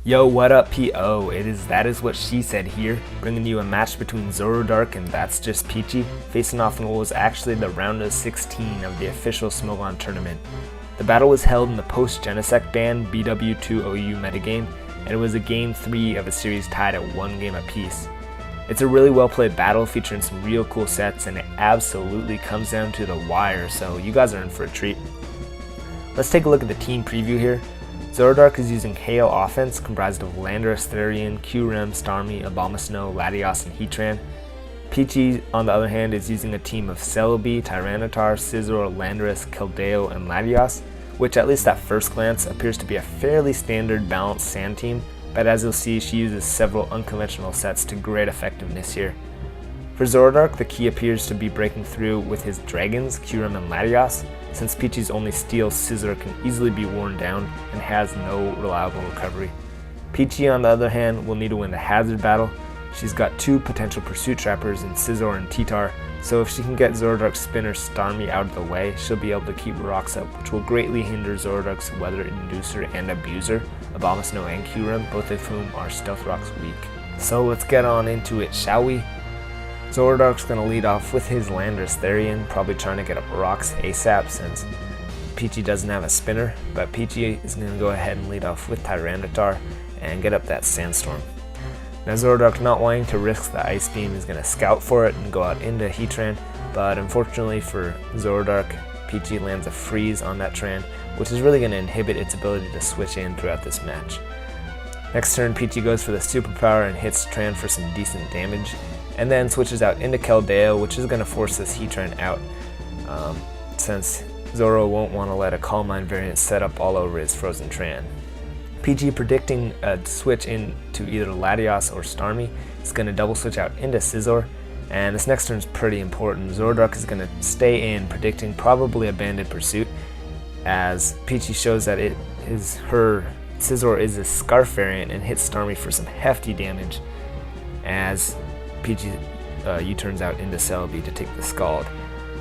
Yo, what up PO? It is ThatIsWhatSheSaid here, bringing you a match between ZoroDark and ThatSjustpeachy, facing off in what was actually the round of 16 of the official Smogon tournament. The battle was held in the post-Genesect ban BW2 OU metagame, and it was a game 3 of a series tied at 1 game apiece. It's a really well played battle featuring some real cool sets, and it absolutely comes down to the wire, so you guys are in for a treat. Let's take a look at the team preview here. ZoroDark is using Hail offense comprised of Landorus, Therian, Qrem, Starmie, Abomasnow, Latios, and Heatran. Peachy, on the other hand, is using a team of Celebi, Tyranitar, Scizor, Landorus, Keldeo, and Latios, which at least at first glance appears to be a fairly standard balanced sand team, but as you'll see, she uses several unconventional sets to great effectiveness here. For ZoroDark, the key appears to be breaking through with his Dragons, Qrem, and Latios, since Peachy's only Steel Scizor can easily be worn down and has no reliable recovery. Peachy, on the other hand, will need to win the Hazard battle. She's got 2 potential Pursuit Trappers in Scizor and T-Tar, so if she can get ZoroDark's spinner Starmie out of the way, she'll be able to keep rocks up, which will greatly hinder ZoroDark's Weather Inducer and Abuser, Abomasnow and Qrem, both of whom are Stealth Rocks weak. So let's get on into it, shall we? ZoroDark's going to lead off with his Landorus Therian, probably trying to get up rocks ASAP since Peachy doesn't have a spinner, but Peachy is going to go ahead and lead off with Tyranitar and get up that Sandstorm. Now ZoroDark, not wanting to risk the Ice Beam, is going to scout for it and go out into Heatran, but unfortunately for ZoroDark, Peachy lands a freeze on that Tran, which is really going to inhibit its ability to switch in throughout this match. Next turn, Peachy goes for the Superpower and hits Tran for some decent damage, and then switches out into Keldeo, which is going to force this Heatran out, since Zoro won't want to let a Calm Mind variant set up all over his Frozen Tran. Peachy, predicting a switch into either Latios or Starmie, is going to double switch out into Scizor, and this next turn is pretty important. ZoroDark is going to stay in, predicting probably a Banded Pursuit, as Peachy shows that her Scizor is a Scarf variant and hits Starmie for some hefty damage, as Peachy U-turns out into Celebi to take the Scald.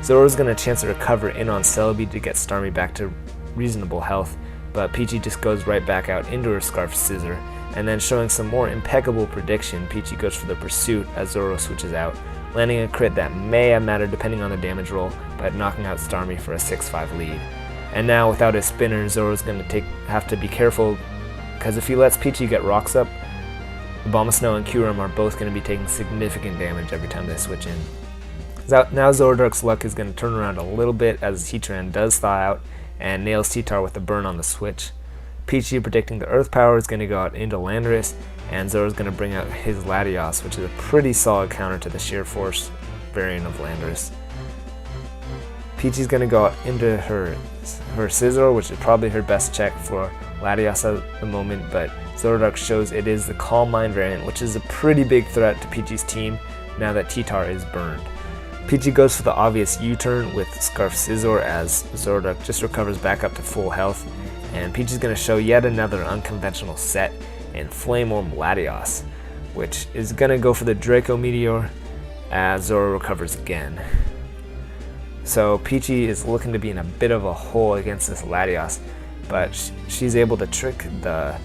Zoro's going to chance to recover in on Celebi to get Starmie back to reasonable health, but Peachy just goes right back out into her Scarf Scizor, and then showing some more impeccable prediction, Peachy goes for the Pursuit as Zoro switches out, landing a crit that may have mattered depending on the damage roll, but knocking out Starmie for a 6-5 lead. And now without his spinner, Zoro's going to have to be careful, because if he lets Peachy get rocks up, Abomasnow and Qrem are both going to be taking significant damage every time they switch in. Now ZoroDark's luck is going to turn around a little bit as Heatran does thaw out and nails T-Tar with a burn on the switch. Peachy, predicting the Earth Power, is going to go out into Landorus, and Zoro's going to bring out his Latios, which is a pretty solid counter to the Sheer Force variant of Landorus. Peachy's going to go out into her Scizor, which is probably her best check for Latios at the moment, but ZoroDark shows it is the Calm Mind variant, which is a pretty big threat to Peachy's team now that T-Tar is burned. Peachy goes for the obvious U-turn with Scarf Scizor as ZoroDark just recovers back up to full health, and Peachy's going to show yet another unconventional set in Flame Orb Latios, which is going to go for the Draco Meteor as Zoro recovers again. So Peachy is looking to be in a bit of a hole against this Latios, but she's able to trick the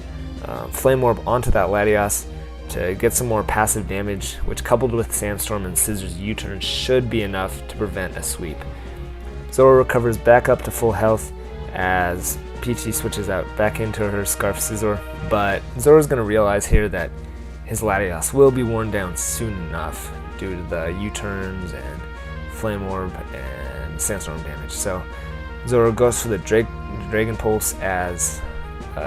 Flame Orb onto that Latios to get some more passive damage, which coupled with Sandstorm and Scizor's U-turn should be enough to prevent a sweep. Zoro recovers back up to full health as Peachy switches out back into her Scarf Scizor, but Zoro's going to realize here that his Latios will be worn down soon enough due to the U-turns and Flame Orb and Sandstorm damage. So Zoro goes for the Dragon Pulse as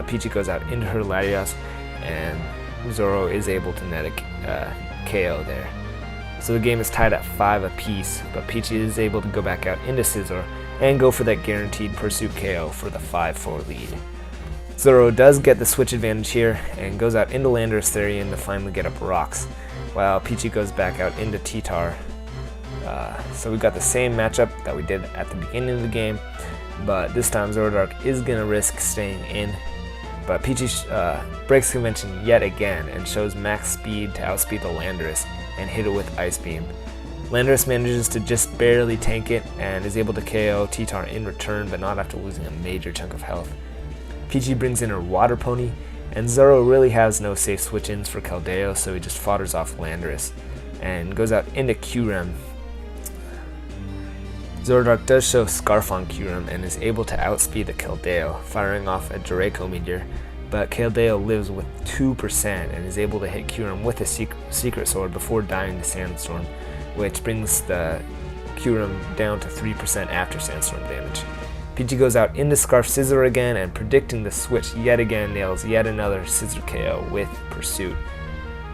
Peachy goes out into her Latios, and Zoro is able to net a KO there. So the game is tied at 5 apiece, but Peachy is able to go back out into Scizor and go for that guaranteed Pursuit KO for the 5-4 lead. Zoro does get the switch advantage here and goes out into Landorus Therian to finally get up rocks, while Peachy goes back out into T-Tar. So we've got the same matchup that we did at the beginning of the game, but this time ZoroDark is going to risk staying in. But Peachy breaks convention yet again and shows max speed to outspeed the Landorus and hit it with Ice Beam. Landorus manages to just barely tank it and is able to KO T-Tar in return, but not after losing a major chunk of health. Peachy brings in her Water Pony and Zoro really has no safe switch-ins for Keldeo, so he just fodders off Landorus and goes out into Kyurem. ZoroDark does show Scarf on Kyurem and is able to outspeed the Keldeo, firing off a Draco Meteor, but Keldeo lives with 2% and is able to hit Kyurem with a secret sword before dying to Sandstorm, which brings the Kyurem down to 3% after Sandstorm damage. Peachy goes out into Scarf Scissor again, and predicting the switch yet again nails yet another Scissor KO with Pursuit.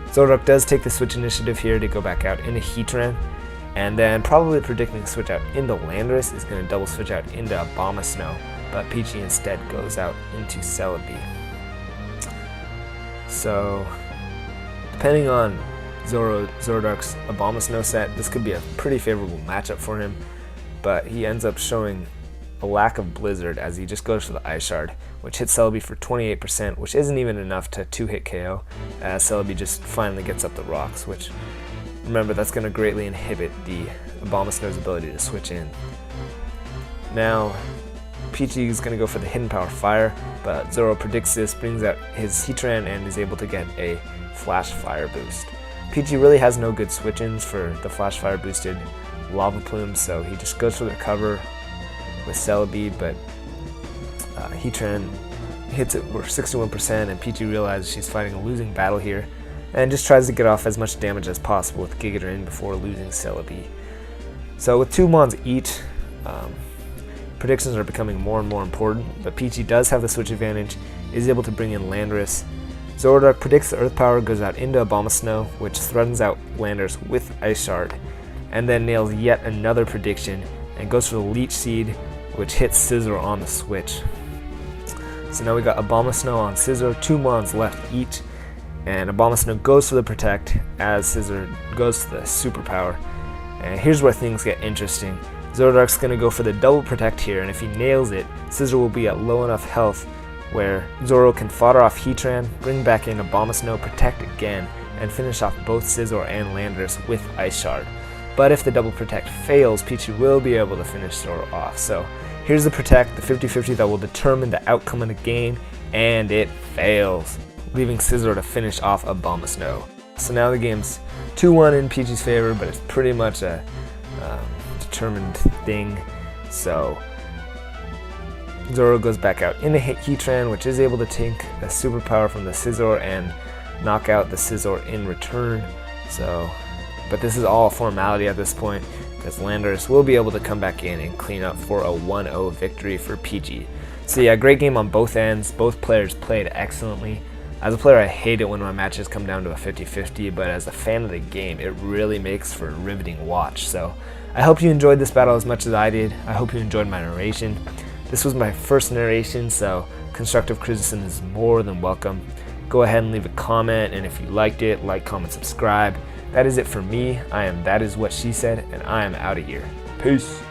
ZoroDark does take the switch initiative here to go back out into Heatran, and then probably predicting the switch out into Landorus is going to double switch out into Abomasnow, but Peachy instead goes out into Celebi. So, depending on ZoroDark's Abomasnow set, this could be a pretty favorable matchup for him, but he ends up showing a lack of Blizzard as he just goes for the Ice Shard, which hits Celebi for 28%, which isn't even enough to 2-hit KO, as Celebi just finally gets up the rocks, which, remember, that's going to greatly inhibit the Abomasnow's ability to switch in. Now, Peachy is going to go for the Hidden Power Fire, but Zoro predicts this, brings out his Heatran, and is able to get a Flash Fire boost. Peachy really has no good switch-ins for the Flash Fire boosted Lava Plume, so he just goes for the cover with Celebi, but Heatran hits it for 61%, and Peachy realizes she's fighting a losing battle here, and just tries to get off as much damage as possible with Giga Drain before losing Celebi. So with 2 Mons each, predictions are becoming more and more important, but Peachy does have the switch advantage, is able to bring in Landorus. ZoroDark predicts the Earth Power goes out into Abomasnow, which threatens out Landorus with Ice Shard, and then nails yet another prediction and goes for the Leech Seed, which hits Scizor on the switch. So now we got Abomasnow on Scizor, 2 Mons left each, and Abomasnow goes for the Protect as Scizor goes to the Superpower. And here's where things get interesting. ZoroDark's going to go for the double Protect here, and if he nails it, Scizor will be at low enough health where Zoro can fodder off Heatran, bring back in Abomasnow, Protect again, and finish off both Scizor and Landorus with Ice Shard. But if the double Protect fails, Peachy will be able to finish Zoro off. So here's the Protect, the 50-50 that will determine the outcome of the game, and it fails, leaving Scizor to finish off Abomasnow. So now the game's 2-1 in Peachy's favor, but it's pretty much a determined thing. So Zoro goes back out into Heatran, which is able to take a superpower from the Scizor and knock out the Scizor in return. But this is all a formality at this point, because Landorus will be able to come back in and clean up for a 1-0 victory for Peachy. So yeah, great game on both ends. Both players played excellently. As a player, I hate it when my matches come down to a 50-50, but as a fan of the game, it really makes for a riveting watch. So I hope you enjoyed this battle as much as I did. I hope you enjoyed my narration. This was my first narration, so constructive criticism is more than welcome. Go ahead and leave a comment, and if you liked it, like, comment, subscribe. That is it for me. I am ThatIsWhatSheSaid, and I am out of here. Peace.